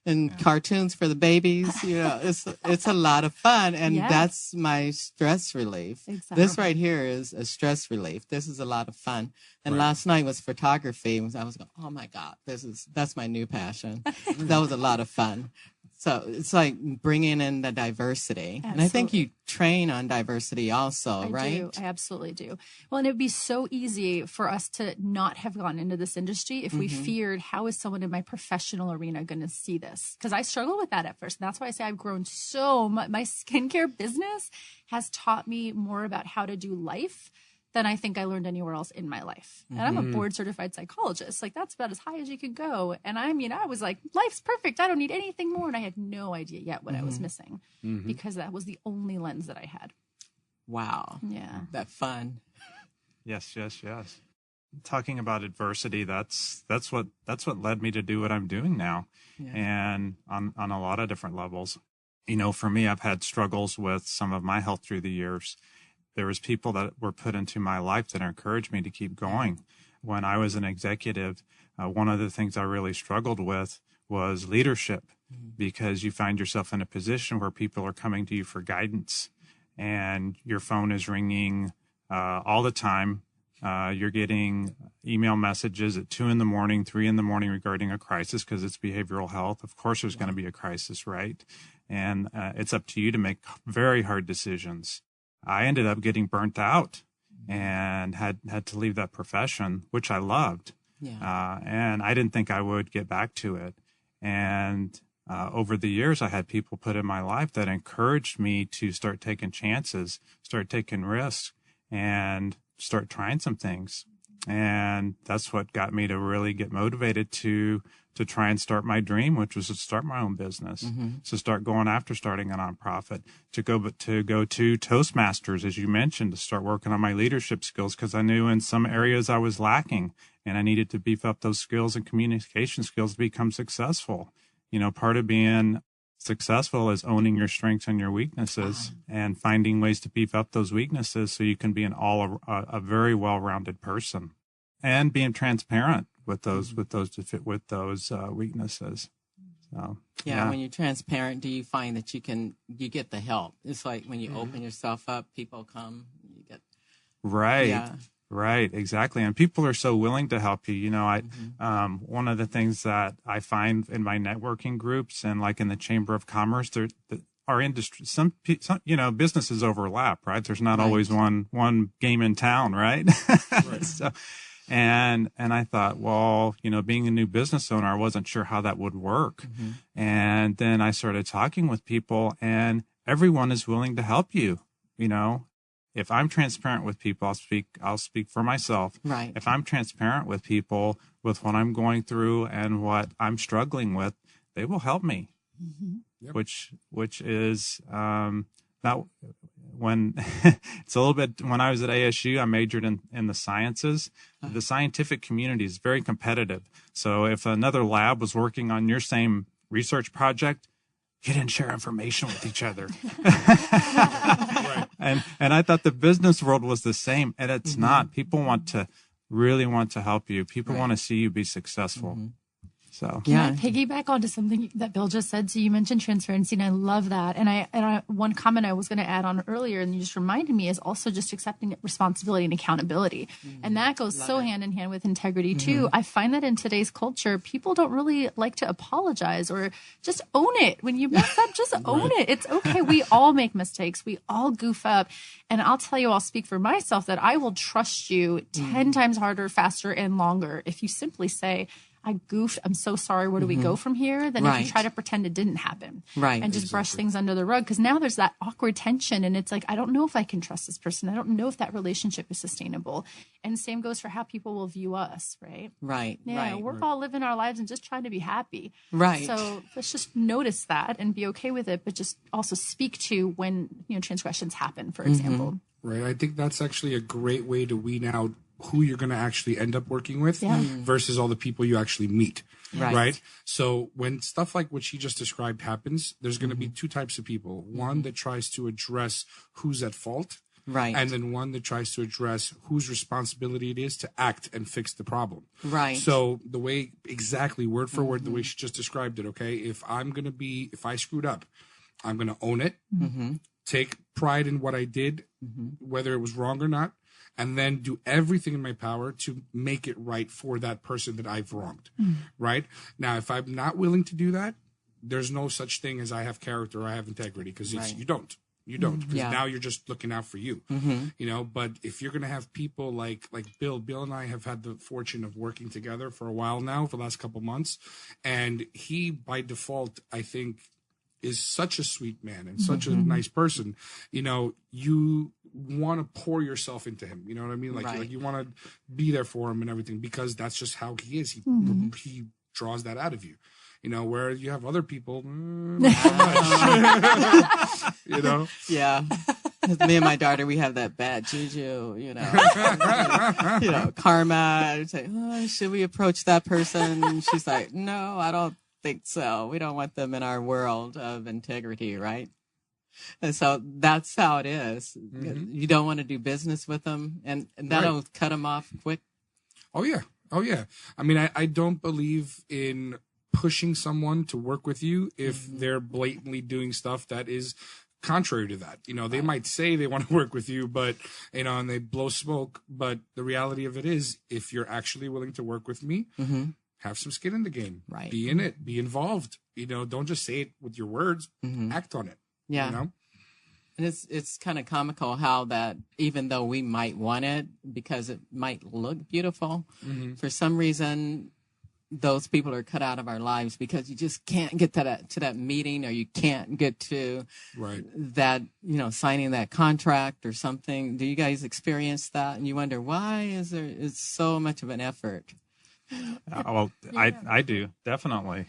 and cartoons for the babies. It's a lot of fun. And that's my stress relief. Exactly. This right here is a stress relief. This is a lot of fun. And last night was photography. I was going, oh my God, that's my new passion. That was a lot of fun. So it's like bringing in the diversity. Absolutely. And I think you train on diversity also, right? I absolutely do. Well, and it'd be so easy for us to not have gone into this industry if we feared, how is someone in my professional arena going to see this? Because I struggled with that at first. And that's why I say I've grown so much. My skincare business has taught me more about how to do life than I think I learned anywhere else in my life. And I'm a board certified psychologist. Like that's about as high as you could go. And I was like, life's perfect. I don't need anything more. And I had no idea yet what I was missing because that was the only lens that I had. Wow. Yeah. That fun. Yes. talking about adversity, that's what led me to do what I'm doing now. Yeah. And on a lot of different levels. For me, I've had struggles with some of my health through the years. There was people that were put into my life that encouraged me to keep going. When I was an executive, one of the things I really struggled with was leadership, because you find yourself in a position where people are coming to you for guidance, and your phone is ringing all the time. You're getting email messages at 2 a.m, 3 a.m. regarding a crisis, because it's behavioral health. Of course, there's going to be a crisis, right? And it's up to you to make very hard decisions. I ended up getting burnt out and had to leave that profession, which I loved. Yeah. And I didn't think I would get back to it. And over the years, I had people put in my life that encouraged me to start taking chances, start taking risks, and start trying some things. And that's what got me to really get motivated to try and start my dream, which was to start my own business, to start going after starting a nonprofit, to go to Toastmasters, as you mentioned, to start working on my leadership skills, because I knew in some areas I was lacking, and I needed to beef up those skills and communication skills to become successful. Part of being successful is owning your strengths and your weaknesses, and finding ways to beef up those weaknesses so you can be a very well-rounded person, and being transparent with those weaknesses. So yeah, when you're transparent, do you find that you get the help? It's like when you open yourself up, people come, you get right. Yeah. Right, exactly. And people are so willing to help you. One of the things that I find in my networking groups and like in the Chamber of Commerce, our industry, some businesses overlap, right? There's not always one game in town, right? Right. So, and I thought, well, being a new business owner, I wasn't sure how that would work. And then I started talking with people, and everyone is willing to help you, If I'm transparent with people, I'll speak for myself. Right. If I'm transparent with people with what I'm going through and what I'm struggling with, they will help me. Yep. Which is not when it's a little bit. When I was at ASU, I majored in the sciences. The scientific community is very competitive. So if another lab was working on your same research project, you didn't share information with each other. Right. And I thought the business world was the same, and it's not. People really want to help you. People want to see you be successful. So can I piggyback onto something that Bill just said? So you mentioned transparency, and I love that. And I one comment I was going to add on earlier, and you just reminded me, is also just accepting responsibility and accountability. And that goes hand in hand with integrity too. I find that in today's culture, people don't really like to apologize or just own it. When you mess up, just own it. It's okay. We all make mistakes. We all goof up. And I'll tell you, I'll speak for myself that I will trust you 10 times harder, faster, and longer if you simply say, I goofed. I'm so sorry. Where do we go from here? Then if you try to pretend it didn't happen, and just brush things under the rug, because now there's that awkward tension, and it's like, I don't know if I can trust this person. I don't know if that relationship is sustainable. And same goes for how people will view us, right? Right. Yeah, we're all living our lives and just trying to be happy. Right. So let's just notice that and be okay with it, but just also speak to when transgressions happen, for example. Right. I think that's actually a great way to weed out who you're going to actually end up working with versus all the people you actually meet. Right. So when stuff like what she just described happens, there's going to be two types of people. One that tries to address who's at fault. Right. And then one that tries to address whose responsibility it is to act and fix the problem. Right. So the way, exactly word for word, the way she just described it, okay, if I screwed up, I'm going to own it, take pride in what I did, whether it was wrong or not, and then do everything in my power to make it right for that person that I've wronged, right? Now, if I'm not willing to do that, there's no such thing as I have character or I have integrity, because you don't. You don't, because now you're just looking out for you, but if you're going to have people like Bill and I have had the fortune of working together for a while now, for the last couple months, and he, by default, I think, is such a sweet man and such a nice person. You want to pour yourself into him. You know what I mean? Like you want to be there for him and everything, because that's just how he is. He draws that out of you. Where you have other people, not so much. Yeah. Me and my daughter, we have that bad juju, karma. I'd say, should we approach that person? She's like, no, I don't think so. We don't want them in our world of integrity, right? And so that's how it is. Mm-hmm. You don't want to do business with them, and that'll cut them off quick. Oh, yeah. I mean, I don't believe in pushing someone to work with you if they're blatantly doing stuff that is contrary to that. They might say they want to work with you, but, and they blow smoke. But the reality of it is, if you're actually willing to work with me, have some skin in the game. Right. Be in it. Be involved. Don't just say it with your words. Act on it. Yeah. And it's kind of comical how that, even though we might want it because it might look beautiful, for some reason, those people are cut out of our lives because you just can't get to that meeting, or you can't get to that, signing that contract or something. Do you guys experience that? And you wonder, why it's so much of an effort? I do, definitely.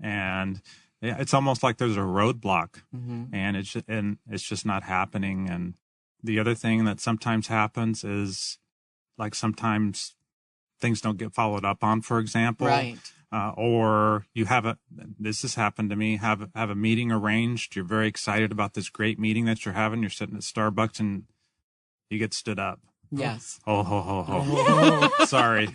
And yeah, it's almost like there's a roadblock, and it's just not happening. And the other thing that sometimes happens is, like, sometimes things don't get followed up on, for example, or you this has happened to me, have a meeting arranged. You're very excited about this great meeting that you're having. You're sitting at Starbucks and you get stood up. Yes. Sorry.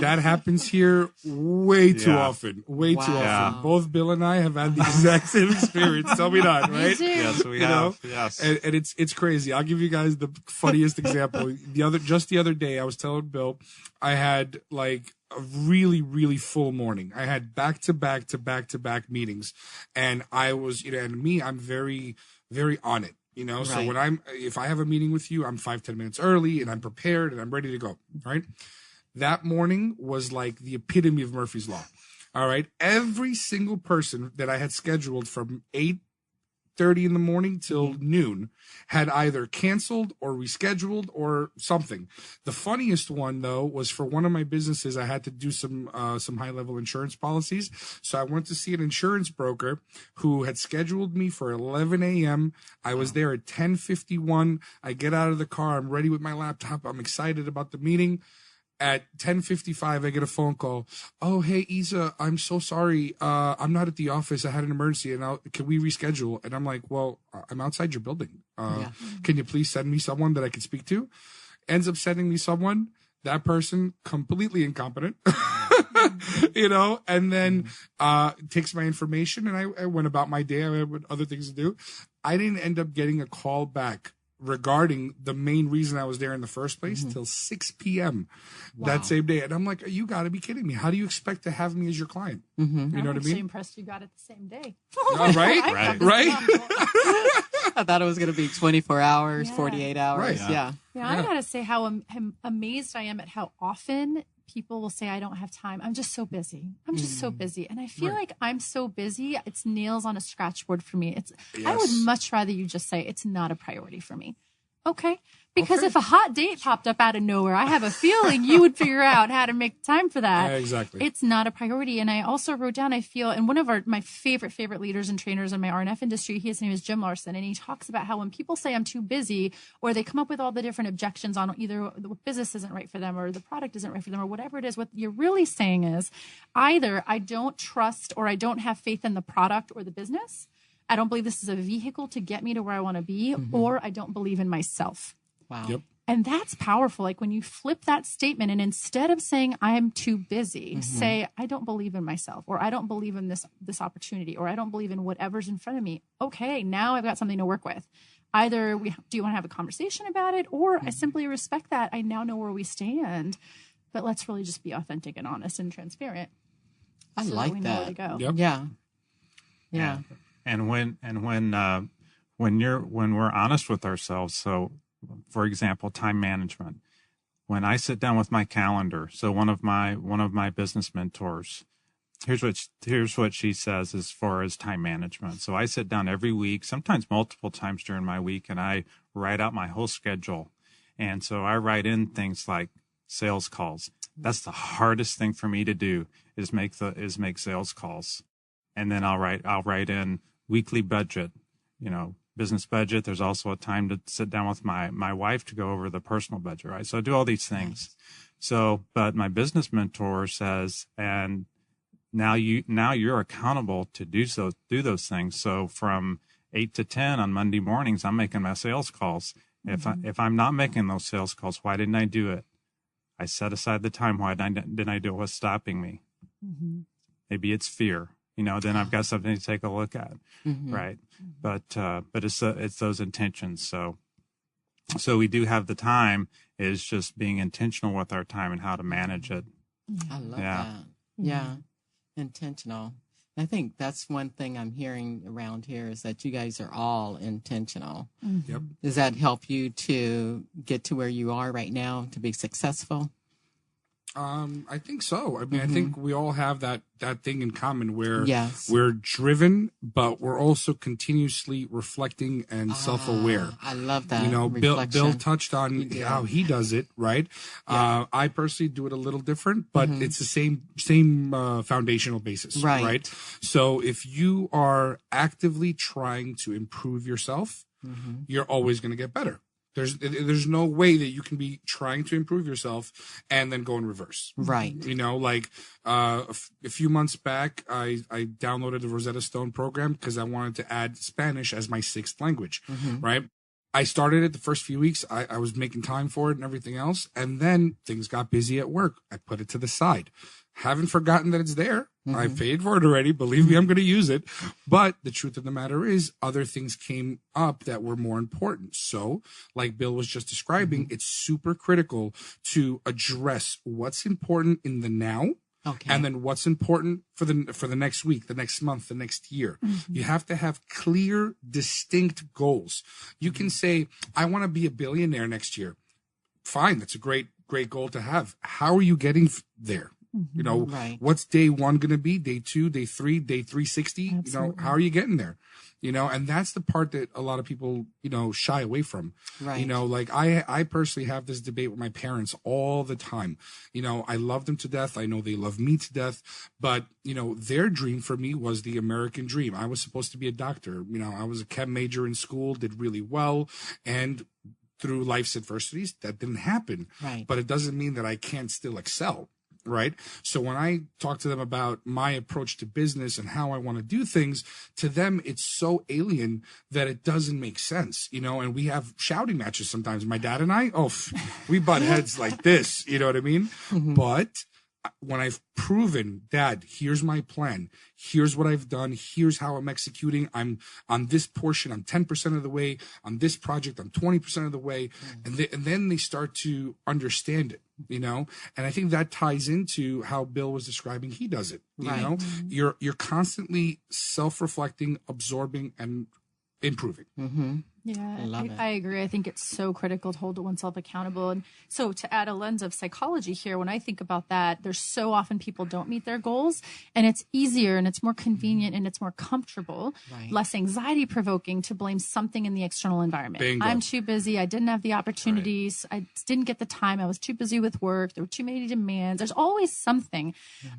That happens here way too often. Way too often. Yeah. Both Bill and I have had the exact same experience. Tell me not, right? Yes, we have. Yes. And it's crazy. I'll give you guys the funniest example. Just the other day, I was telling Bill, I had like a really, really full morning. I had back to back meetings, and I was, I'm very, very on it. So if I have a meeting with you, I'm 5-10 minutes early, and I'm prepared and I'm ready to go. Right. That morning was like the epitome of Murphy's Law. All right. Every single person that I had scheduled from 8:30 in the morning till noon had either canceled or rescheduled or something. The funniest one, though, was for one of my businesses. I had to do some high-level insurance policies. So I went to see an insurance broker who had scheduled me for 11 a.m. I was there at 10:51. I get out of the car. I'm ready with my laptop. I'm excited about the meeting. At 10:55, I get a phone call. Oh, hey, Isa, I'm so sorry. I'm not at the office. I had an emergency, and can we reschedule? And I'm like, well, I'm outside your building. Can you please send me someone that I can speak to? Ends up sending me someone. That person, completely incompetent, and then takes my information, and I went about my day. I had other things to do. I didn't end up getting a call back regarding the main reason I was there in the first place till 6 p.m. that same day. And I'm like, you got to be kidding me. How do you expect to have me as your client? You know what I mean? I'm actually impressed you got it the same day. Right? I thought it was going to be 24 hours, 48 hours. Right. Yeah. I got to say how amazed I am at how often people will say, I don't have time. I'm just so busy. So busy. And I feel like I'm so busy. It's nails on a scratchboard for me. I would much rather you just say it's not a priority for me. Okay. Because if a hot date popped up out of nowhere, I have a feeling you would figure out how to make time for that. Yeah, exactly. It's not a priority. And I also wrote down, I feel, and one of my favorite leaders and trainers in my RNF industry, his name is Jim Larson. And he talks about how when people say I'm too busy, or they come up with all the different objections on either the business isn't right for them or the product isn't right for them or whatever it is, what you're really saying is either I don't trust or I don't have faith in the product or the business. I don't believe this is a vehicle to get me to where I want to be, or I don't believe in myself. Wow. Yep. And that's powerful. Like when you flip that statement and instead of saying I'm too busy, say I don't believe in myself, or I don't believe in this opportunity, or I don't believe in whatever's in front of me. Okay, now I've got something to work with. Either do you want to have a conversation about it, or I simply respect that. I now know where we stand, but let's really just be authentic and honest and transparent. I like we that. know where to go. Yep. Yeah. And when we're honest with ourselves, so for example, time management. When I sit down with my calendar, so one of my business mentors, here's what she says as far as time management. So I sit down every week, sometimes multiple times during my week, and I write out my whole schedule. And so I write in things like sales calls. That's the hardest thing for me to do is make sales calls. And then I'll write in weekly budget, business budget. There's also a time to sit down with my wife to go over the personal budget, right? So I do all these things. So, but my business mentor says, and now you're accountable to do those things. So from 8 to 10 on Monday mornings, I'm making my sales calls. If I'm not making those sales calls, why didn't I do it? I set aside the time. Why didn't I do it? What's stopping me? Mm-hmm. Maybe it's fear. Then I've got something to take a look at, right? But it's those intentions. So we do have the time. It's just being intentional with our time and how to manage it. I love that. Yeah, intentional. I think that's one thing I'm hearing around here is that you guys are all intentional. Yep. Does that help you to get to where you are right now to be successful? I think so. I mean, I think we all have that thing in common where Yes. we're driven, but we're also continuously reflecting and self-aware. I love that. Bill touched on how he does it, right? Yeah. I personally do it a little different, but it's the same foundational basis, right? So if you are actively trying to improve yourself, you're always going to get better. There's no way that you can be trying to improve yourself and then go in reverse. Right. A few months back, I downloaded the Rosetta Stone program because I wanted to add Spanish as my 6th language, right? I started it the first few weeks. I was making time for it and everything else. And then things got busy at work. I put it to the side. Haven't forgotten that it's there. I paid for it already. Believe me, I'm going to use it. But the truth of the matter is other things came up that were more important. So like Bill was just describing, it's super critical to address what's important in the now. Okay. And then what's important for the next week, the next month, the next year. You have to have clear, distinct goals. You can say, I want to be a billionaire next year. Fine. That's a great goal to have. How are you getting there? Right. What's day 1 going to be? Day 2, day 3, day 360? Absolutely. How are you getting there? And that's the part that a lot of people, shy away from. Right. Like I personally have this debate with my parents all the time. I love them to death. I know they love me to death, but their dream for me was the American dream. I was supposed to be a doctor. I was a chem major in school, did really well. And through life's adversities, that didn't happen. Right. But it doesn't mean that I can't still excel. Right. So when I talk to them about my approach to business and how I want to do things, to them, it's so alien that it doesn't make sense, and we have shouting matches sometimes. My dad and I, we butt heads like this, you know what I mean? But when I've proven, Dad, here's my plan. Here's what I've done. Here's how I'm executing. I'm on this portion. I'm 10% of the way. On this project, I'm 20% of the way. And then they start to understand it, And I think that ties into how Bill was describing he does it. You're constantly self-reflecting, absorbing, and improving. Yeah, I agree. I think it's so critical to hold oneself accountable. And so to add a lens of psychology here, when I think about that, there's so often people don't meet their goals, and it's easier and it's more convenient and it's more comfortable, less anxiety provoking to blame something in the external environment. Bingo. I'm too busy. I didn't have the opportunities. I didn't get the time. I was too busy with work. There were too many demands. There's always something.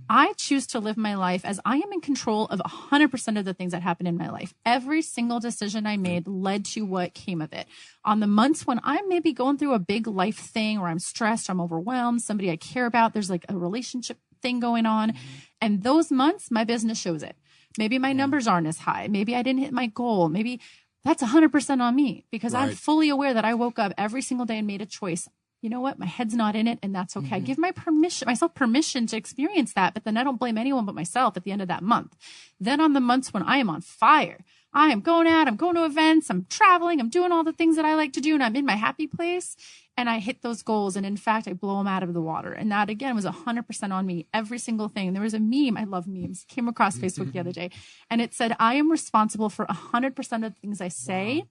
I choose to live my life as I am in control of 100% of the things that happen in my life. Every single decision I made led to what came of it. On the months when I'm maybe going through a big life thing or I'm stressed, I'm overwhelmed, somebody I care about, there's like a relationship thing going on. And those months, my business shows it. Maybe my numbers aren't as high. Maybe I didn't hit my goal. Maybe that's 100% on me because I'm fully aware that I woke up every single day and made a choice. You know what? My head's not in it, and that's okay. I give myself permission to experience that, but then I don't blame anyone but myself at the end of that month. Then on the months when I am on fire, I'm going to events, I'm traveling, I'm doing all the things that I like to do, and I'm in my happy place, and I hit those goals. And in fact, I blow them out of the water. And that, again, was 100% on me, every single thing. There was a meme. I love memes. Came across Facebook the other day, and it said, I am responsible for 100% of the things I say.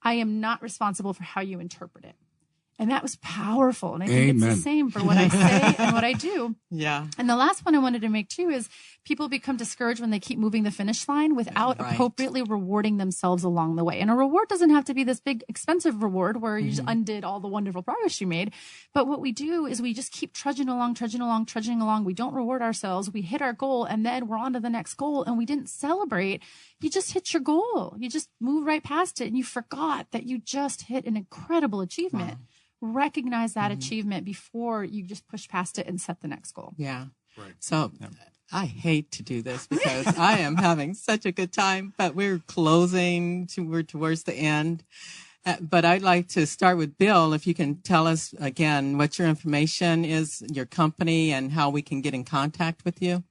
I am not responsible for how you interpret it. And that was powerful. And I think Amen. it's the same for what I say and what I do. Yeah. And the last one I wanted to make too is people become discouraged when they keep moving the finish line without Right. appropriately rewarding themselves along the way. And a reward doesn't have to be this big expensive reward where you just undid all the wonderful progress you made. But what we do is we just keep trudging along. We don't reward ourselves. We hit our goal and then we're on to the next goal and we didn't celebrate. You just hit your goal. You just move right past it and you forgot that you just hit an incredible achievement. Wow. Recognize that achievement before you just push past it and set the next goal. Yeah. Right. So I hate to do this because I am having such a good time, but we're we're towards the end. But I'd like to start with Bill. If you can tell us again what your information is, your company, and how we can get in contact with you.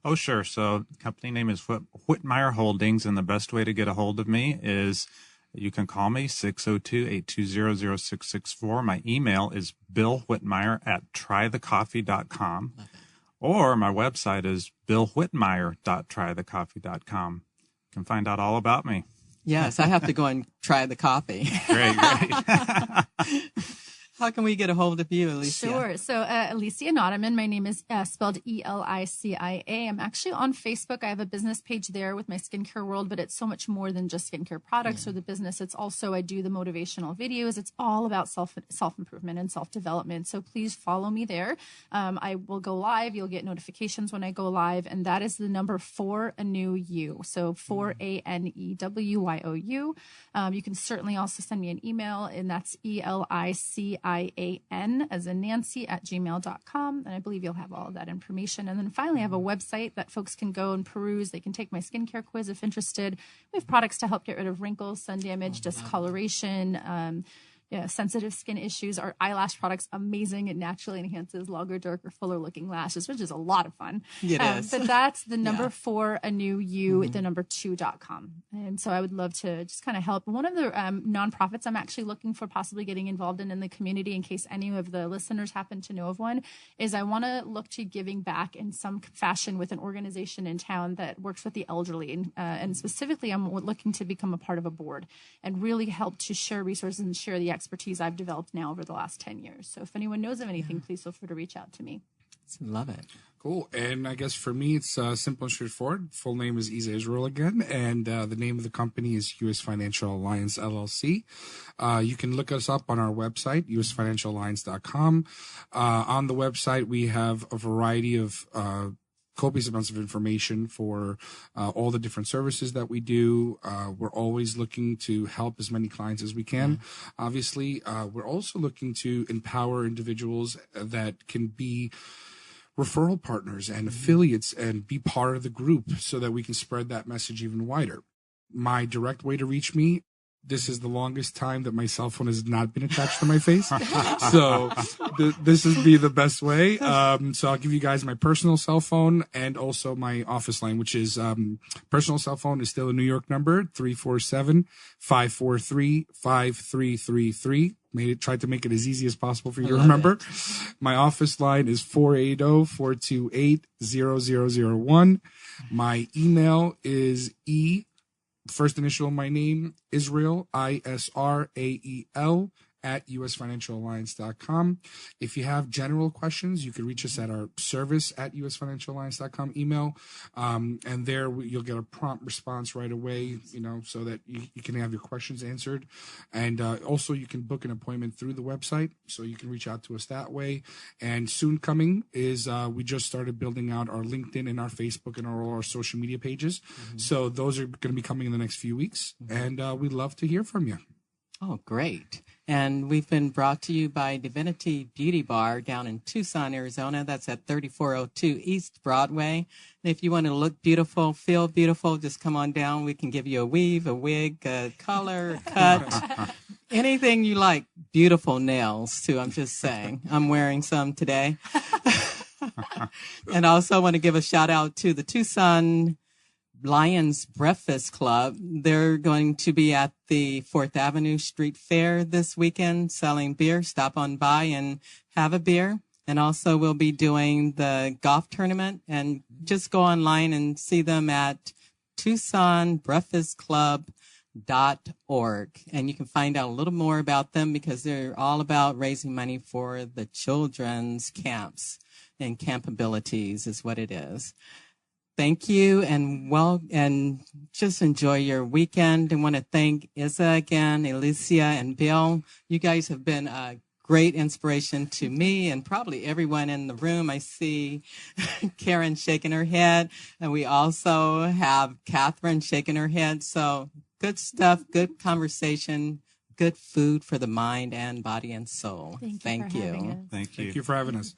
Oh, sure. So the company name is Whitmire Holdings, and the best way to get a hold of me is you can call me 602-820-0664. My email is billwhitmire@trythecoffee.com, or my website is billwhitmire.trythecoffee.com. You can find out all about me. Yes, I have to go and try the coffee. Great. How can we get a hold of you, Elicia? Sure. So Elicia Nademin, my name is spelled Elicia. I'm actually on Facebook. I have a business page there with my skincare world, but it's so much more than just skincare products or the business. It's also, I do the motivational videos. It's all about self-improvement and self-development. So please follow me there. I will go live. You'll get notifications when I go live. And that is the number 4 a new you. So 4ANEWYOU. You can certainly also send me an email, and that's ELICIAN as in Nancy @gmail.com. And I believe you'll have all of that information. And then finally, I have a website that folks can go and peruse. They can take my skincare quiz if interested. We have products to help get rid of wrinkles, sun damage, discoloration, sensitive skin issues. Our eyelash product's amazing. It naturally enhances longer, darker, fuller looking lashes, which is a lot of fun. It is. But that's the number 4 a new you, the number 2.com. And so I would love to just kind of help. One of the nonprofits I'm actually looking for possibly getting involved in the community, in case any of the listeners happen to know of one, is I want to look to giving back in some fashion with an organization in town that works with the elderly. And specifically, I'm looking to become a part of a board and really help to share resources and share the expertise I've developed now over the last 10 years. So if anyone knows of anything, please feel free to reach out to me. Love it. Cool. And I guess for me, it's simple and straightforward. Full name is Isa Israel again. And the name of the company is U.S. Financial Alliance, LLC. You can look us up on our website, usfinancialalliance.com. On the website, we have a variety of copious amounts of information for all the different services that we do. We're always looking to help as many clients as we can. Obviously, we're also looking to empower individuals that can be referral partners and affiliates and be part of the group so that we can spread that message even wider. My direct way to reach me, this is the longest time that my cell phone has not been attached to my face. So this is the best way. So I'll give you guys my personal cell phone and also my office line, which is personal cell phone is still a New York number, 347-543-5333. Tried to make it as easy as possible for you to remember. My office line is 480-428-0001. My email is first initial of my name, Israel, ISRAEL, @usfinancialalliance.com. If you have general questions, you can reach us at our service @usfinancialalliance.com email. And there you'll get a prompt response right away, so that you can have your questions answered. And also you can book an appointment through the website, so you can reach out to us that way. And soon coming is we just started building out our LinkedIn and our Facebook and all our social media pages. So those are going to be coming in the next few weeks. And we'd love to hear from you. Oh, great. And we've been brought to you by Divinity Beauty Bar down in Tucson, Arizona. That's at 3402 East Broadway. And if you want to look beautiful, feel beautiful, just come on down. We can give you a weave, a wig, a color, a cut, anything you like. Beautiful nails, too. I'm just saying. I'm wearing some today. And I also want to give a shout out to the Tucson Lions Breakfast Club. They're going to be at the 4th Avenue Street Fair this weekend selling beer. Stop on by and have a beer. And also we'll be doing the golf tournament, and just go online and see them at Tucson Breakfast Club And you can find out a little more about them because they're all about raising money for the children's camps, and camp abilities is what it is. Thank you, and just enjoy your weekend. And want to thank Isa again, Elicia, and Bill. You guys have been a great inspiration to me and probably everyone in the room. I see Karen shaking her head, and we also have Catherine shaking her head. So good stuff, good conversation, good food for the mind and body and soul. Thank you. Thank you. Thank you for having us.